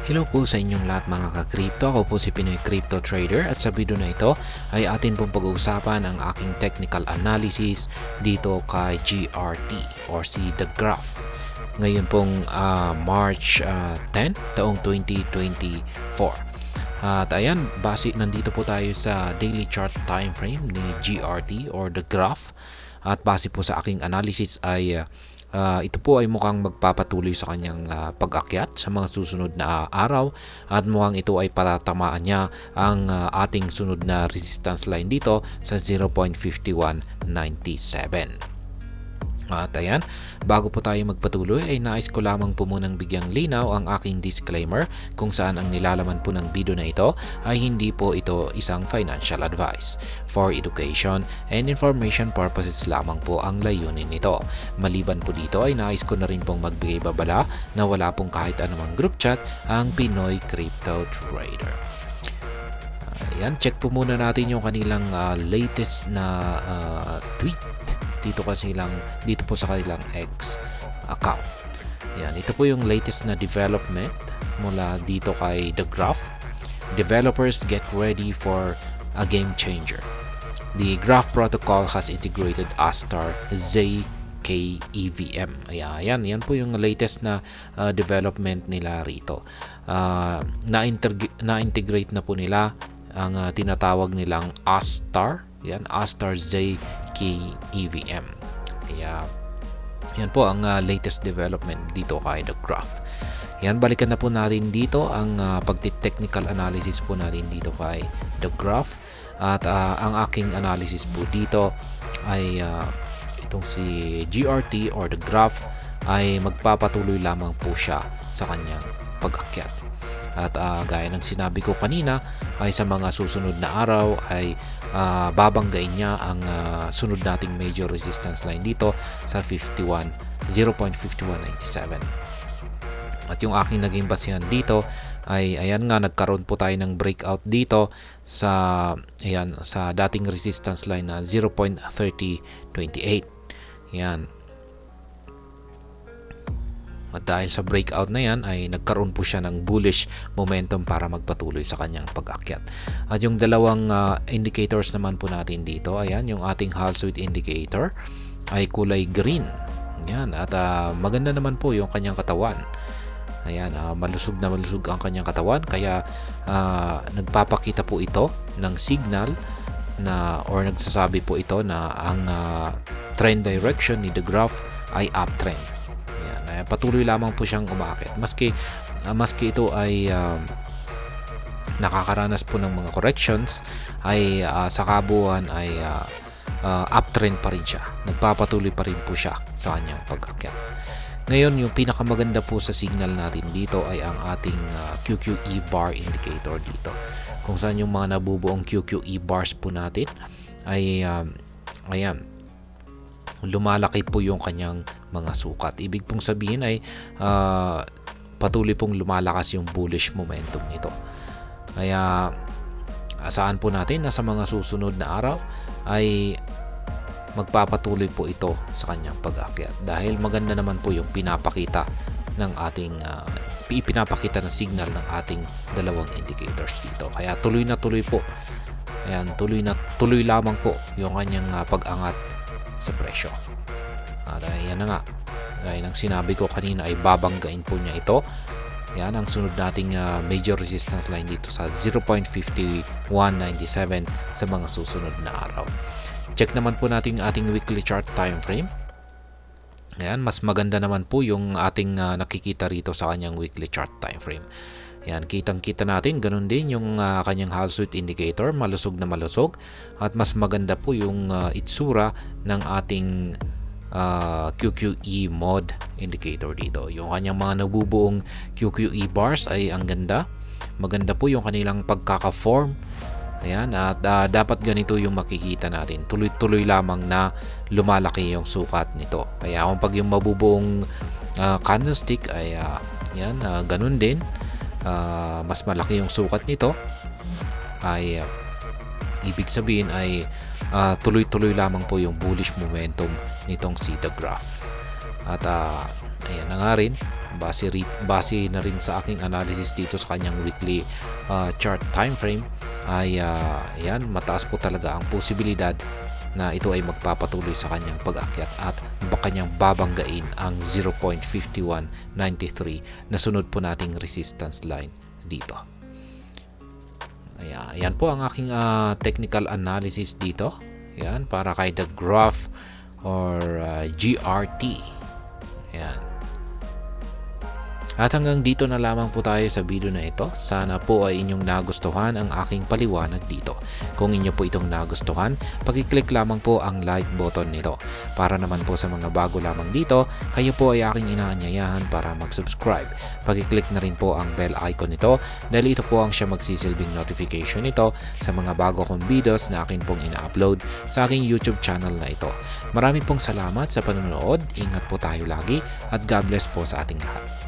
Hello po sa inyong lahat mga ka-crypto. Ako po si Pinoy Crypto Trader at sa video na ito ay atin pong pag-uusapan ang aking technical analysis dito kay GRT or si The Graph. Ngayon pong March 10 taong 2024. At ayan, nandito po tayo sa daily chart time frame ni GRT or The Graph. At base po sa aking analysis ay ito po ay mukhang magpapatuloy sa kanyang pag-akyat sa mga susunod na araw at mukhang ito ay patatamaan niya ang ating sunod na resistance line dito sa 0.5197. At ayan, bago po tayo magpatuloy ay nais ko lamang po munang bigyang linaw ang aking disclaimer kung saan ang nilalaman po ng video na ito ay hindi po ito isang financial advice. For education and information purposes lamang po ang layunin nito. Maliban po dito ay nais ko na rin pong magbigay babala na wala pong kahit anumang group chat ang Pinoy Crypto Trader. Ayan, check po muna natin yung kanilang latest na tweet dito po sa kanilang X account. Yan, ito po yung latest na development mula dito kay The Graph. Developers get ready for a game changer. The Graph protocol has integrated Astar zkEVM. Ayan, yan po yung latest na development nila rito. Na-integrate na po nila ang tinatawag nilang Astar. Yan, Astar zkEVM. Kaya yan po ang latest development dito kay The Graph. Yan, balikan na po natin dito ang pagti-technical analysis po natin dito kay The Graph. At ang aking analysis po dito ay itong si GRT or The Graph ay magpapatuloy lamang po siya sa kanyang pag-akyat. At gaya ng sinabi ko kanina ay sa mga susunod na araw ay babanggain niya ang sunod nating major resistance line dito sa 0.5197. At yung aking naging basihan dito ay ayan nga, nagkaroon po tayo ng breakout dito sa dating resistance line na 0.3028. Yan. At dahil sa breakout na yan ay nagkaroon po siya ng bullish momentum para magpatuloy sa kanyang pag-akyat. At yung dalawang indicators naman po natin dito, ayan, yung ating Halswit indicator ay kulay green. Yan, at maganda naman po yung kanyang katawan. Ayan, malusog na malusog ang kanyang katawan, kaya nagpapakita po ito ng signal na or nagsasabi po ito na ang trend direction ni The Graph ay uptrend. Patuloy lamang po siyang umaakit maski ito ay nakakaranas po ng mga corrections ay sa kabuuan ay uptrend pa rin siya, nagpapatuloy pa rin po siya sa kanyang pag-akyat. Ngayon, yung pinakamaganda po sa signal natin dito ay ang ating QQE bar indicator dito, kung saan yung mga nabubuong QQE bars po natin ay ayan, lumalaki po yung kanyang mga sukat. Ibig pong sabihin ay patuloy pong lumalakas yung bullish momentum nito. Kaya asahan po natin na sa mga susunod na araw ay magpapatuloy po ito sa kanyang pag-akyat dahil maganda naman po yung pinapakita ng ating ipinapakita na signal ng ating dalawang indicators dito. Kaya tuloy na tuloy po. Ayan, tuloy lamang po yung kanyang pag-angat sa presyo. At ayan na nga, gaya ng sinabi ko kanina ay babanggain po niya ito. Yan ang sunod nating major resistance line dito sa 0.5197 sa mga susunod na araw. Check naman po natin ating weekly chart time frame. Ayan, mas maganda naman po yung ating nakikita rito sa kanyang weekly chart time frame. Yan, kitang-kita natin, ganun din yung kanyang Halswit indicator, malusog na malusog. At mas maganda po yung itsura ng ating QQE mod indicator dito. Yung kanyang mga nabubuong QQE bars ay ang ganda. Maganda po yung kanilang pagkaka-form. Ayan, at dapat ganito yung makikita natin. Tuloy-tuloy lamang na lumalaki yung sukat nito. Kaya kung pag yung mabubuong candlestick ay ganun din. Mas malaki yung sukat nito ay ibig sabihin ay tuloy-tuloy lamang po yung bullish momentum nitong si The Graph. At ayan na nga rin, base na rin sa aking analysis dito sa kanyang weekly chart time frame ay yan, mataas po talaga ang posibilidad na ito ay magpapatuloy sa kanyang pag-akyat at baka niyang babanggain ang 0.5193 na sunod po nating resistance line dito. Ayan po ang aking technical analysis dito. Ayan, para kay the graph or GRT. Ayan. At hanggang dito na lamang po tayo sa video na ito. Sana po ay inyong nagustuhan ang aking paliwanag dito. Kung inyo po itong nagustuhan, pag-click lamang po ang like button nito. Para naman po sa mga bago lamang dito, kayo po ay aking inaanyayahan para mag-subscribe. Pag-click na rin po ang bell icon nito dahil ito po ang siya magsisilbing notification nito sa mga bago kong videos na akin pong ina-upload sa aking YouTube channel na ito. Marami pong salamat sa panonood. Ingat po tayo lagi at God bless po sa ating lahat.